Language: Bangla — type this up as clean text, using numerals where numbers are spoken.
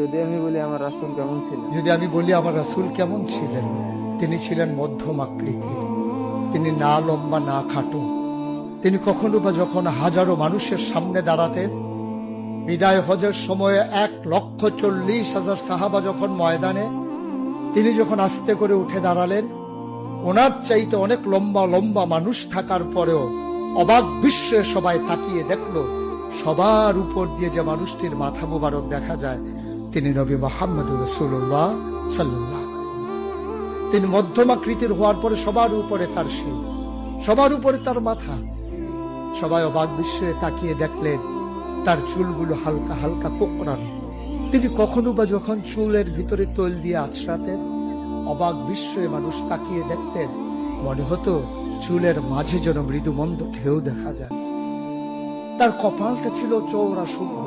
যদি আমি বলি আমার রাসূল কেমন ছিলেন, যদি আমি বলি আমার রাসূল কেমন ছিলেন, তিনি ছিলেন মধ্যম আকৃতির, তিনি না লম্বা না খাটো। তিনি কখনো বা যখন হাজারো মানুষের সামনে দাঁড়াতেন, বিদায় হজের সময়ে 1,40,000 সাহাবা যখন ময়দানে, তিনি যখন আস্তে করে উঠে দাঁড়ালেন, ওনার চাইতে অনেক লম্বা লম্বা মানুষ থাকার পরেও অবাক বিস্ময়ে সবাই তাকিয়ে দেখলো, সবার উপর দিয়ে যে মানুষটির মাথা মুবারক দেখা যায়, তিনি নবী মুহাম্মদুর রাসূলুল্লাহ সাল্লাল্লাহু আলাইহি ওয়াসাল্লাম। তিনি মধ্যমাকৃতির হওয়ার পরে সবার উপরে তার শির, সবার উপরে তার মাথা। সবাই অবাক বিস্ময়ে তাকিয়ে দেখলেন তার চুলগুলো হালকা হালকা কোঁকড়ানো। তিনি কখনো বা যখন চুলের ভিতরে তৈল দিয়ে আছড়াতেন, অবাক বিস্ময়ে মানুষ তাকিয়ে দেখতেন, মনে হতো চুলের মাঝে যেন মৃদুমন্দ ঢেউ দেখা যায়। তার কপালটা ছিল চওড়া শুভ্র,